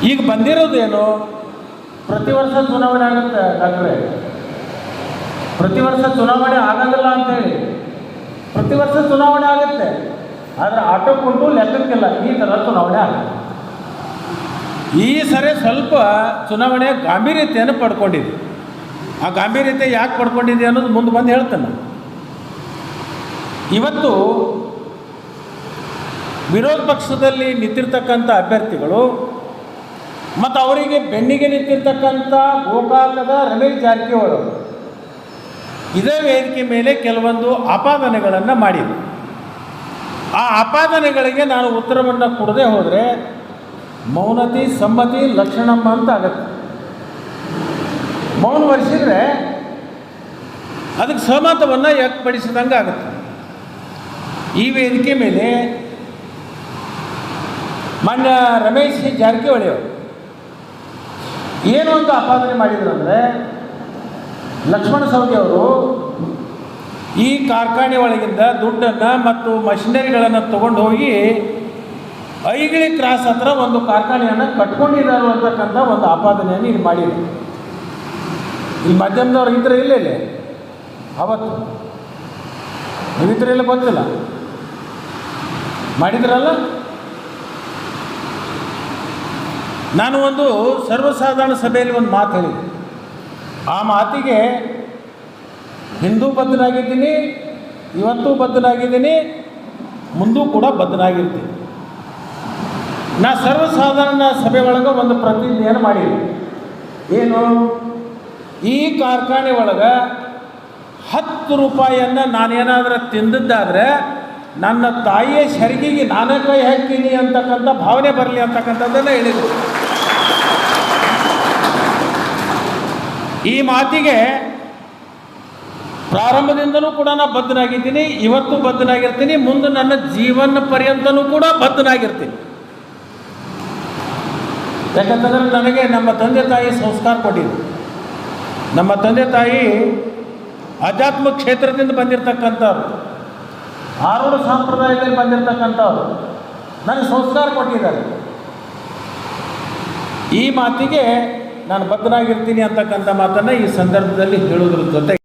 ಈಗ ಬಂದಿರೋದೇನು, ಪ್ರತಿ ವರ್ಷ ಚುನಾವಣೆ ಆಗುತ್ತೆ ಡಾಕ್ಟ್ರೆ, ಪ್ರತಿ ವರ್ಷ ಚುನಾವಣೆ ಆಗಂಗಿಲ್ಲ ಅಂತೇಳಿ, ಪ್ರತಿ ವರ್ಷ ಚುನಾವಣೆ ಆಗುತ್ತೆ, ಆದರೆ ಆಟೋಕೊಂಡು ಲೆಕ್ಕಕ್ಕಿಲ್ಲ, ಈ ಥರ ಚುನಾವಣೆ ಆಗುತ್ತೆ. ಈ ಸರಿ ಸ್ವಲ್ಪ ಚುನಾವಣೆ ಗಾಂಭೀರ್ಯತೆಯನ್ನು ಪಡ್ಕೊಂಡಿದೆ. ಆ ಗಾಂಭೀರ್ಯತೆ ಯಾಕೆ ಪಡ್ಕೊಂಡಿದೆ ಅನ್ನೋದು ಮುಂದೆ ಬಂದು ಹೇಳ್ತೇನೆ. ಇವತ್ತು ವಿರೋಧ ಪಕ್ಷದಲ್ಲಿ ನಿಂತಿರ್ತಕ್ಕಂಥ ಅಭ್ಯರ್ಥಿಗಳು ಮತ್ತು ಅವರಿಗೆ ಬೆನ್ನಿಗೆ ನಿಂತಿರ್ತಕ್ಕಂಥ ಗೋಕಾಕದ ರಮೇಶ್ ಜಾರಕಿಹೊಳಿ ಇದೇ ವೇದಿಕೆ ಮೇಲೆ ಕೆಲವೊಂದು ಆಪಾದನೆಗಳನ್ನು ಮಾಡಿದೆ. ಆ ಆಪಾದನೆಗಳಿಗೆ ನಾನು ಉತ್ತರವನ್ನು ಕೊಡದೆ ಹೋದರೆ ಮೌನತಿ ಸಮ್ಮತಿ ಲಕ್ಷಣಮ್ಮ ಅಂತ ಆಗತ್ತೆ. ಮೌನ ವಹಿಸಿದರೆ ಅದಕ್ಕೆ ಸಹಮತವನ್ನು ವ್ಯಕ್ತಪಡಿಸಿದಂಗೆ ಆಗುತ್ತೆ. ಈ ವೇದಿಕೆ ಮೇಲೆ ಮಾನ್ಯ ರಮೇಶ್ ಜಾರಕಿಹೊಳಿ ಅವರು ಏನು ಅಂತ ಆಪಾದನೆ ಮಾಡಿದರು ಅಂದರೆ, ಲಕ್ಷ್ಮಣ ಸವದಿ ಅವರು ಈ ಕಾರ್ಖಾನೆ ಒಳಗಿಂದ ದುಡ್ಡನ್ನು ಮತ್ತು ಮಷಿನರಿಗಳನ್ನು ತೊಗೊಂಡು ಹೋಗಿ ಐಗಿಳಿ ಕ್ರಾಸ್ ಹತ್ರ ಒಂದು ಕಾರ್ಖಾನೆಯನ್ನು ಕಟ್ಕೊಂಡಿದ್ದಾರೆ ಅಂತಕ್ಕಂಥ ಒಂದು ಆಪಾದನೆಯನ್ನು ಇಲ್ಲಿ ಮಾಡಿದರು. ಈ ಮಾಧ್ಯಮದವ್ರು ಇದ್ರೆ ಇಲ್ಲ ಅವತ್ತು ನೀವಿದ್ರೆಲ್ಲ ಬಂದಿಲ್ಲ ಮಾಡಿದ್ರಲ್ಲ. ನಾನು ಒಂದು ಸರ್ವಸಾಧಾರಣ ಸಭೆಯಲ್ಲಿ ಒಂದು ಮಾತು ಹೇಳಿದೆ. ಆ ಮಾತಿಗೆ ಹಿಂದೂ ಬದ್ಧನಾಗಿದ್ದೀನಿ, ಇವತ್ತು ಬದ್ಧನಾಗಿದ್ದೀನಿ, ಮುಂದೂ ಕೂಡ ಬದ್ಧನಾಗಿರ್ತೀನಿ. ನಾ ಸರ್ವಸಾಧಾರಣ ಸಭೆ ಒಳಗೆ ಒಂದು ಪ್ರತಿಜ್ಞೆಯನ್ನು ಮಾಡಿದೆ. ಏನು, ಈ ಕಾರ್ಖಾನೆ ಒಳಗೆ 10 ರೂಪಾಯಿಯನ್ನು ನಾನೇನಾದರೂ ತಿಂದಿದ್ದಾದರೆ ನನ್ನ ತಾಯಿಯ ಶರ್ಗಿಗೆ ನಾನೇ ಕೈ ಹಾಕ್ತೀನಿ ಅಂತಕ್ಕಂಥ ಭಾವನೆ ಬರಲಿ ಅಂತಕ್ಕಂಥದ್ದನ್ನು ಹೇಳಿದರು. ಈ ಮಾತಿಗೆ ಪ್ರಾರಂಭದಿಂದಲೂ ಕೂಡ ನಾನು ಬದ್ಧನಾಗಿದ್ದೀನಿ, ಇವತ್ತು ಬದ್ಧನಾಗಿರ್ತೀನಿ, ಮುಂದೆ ನನ್ನ ಜೀವನ ಪರ್ಯಂತನೂ ಕೂಡ ಬದ್ಧನಾಗಿರ್ತೀನಿ. ಯಾಕಂತಂದರೆ ನನಗೆ ನಮ್ಮ ತಂದೆ ತಾಯಿ ಸಂಸ್ಕಾರ ಕೊಟ್ಟಿದ್ರು. ನಮ್ಮ ತಂದೆ ತಾಯಿ ಆಧ್ಯಾತ್ಮ ಕ್ಷೇತ್ರದಿಂದ ಬಂದಿರತಕ್ಕಂಥವ್ರು, ಆರೂಢ ಸಂಪ್ರದಾಯದಲ್ಲಿ ಬಂದಿರತಕ್ಕಂಥವ್ರು, ನನಗೆ ಸಂಸ್ಕಾರ ಕೊಟ್ಟಿದ್ದಾರೆ. ಈ ಮಾತಿಗೆ ನಾನು ಬದ್ಧನಾಗಿರ್ತೀನಿ ಅಂತಕ್ಕಂಥ ಮಾತನ್ನು ಈ ಸಂದರ್ಭದಲ್ಲಿ ಹೇಳೋದ್ರ ಜೊತೆಗೆ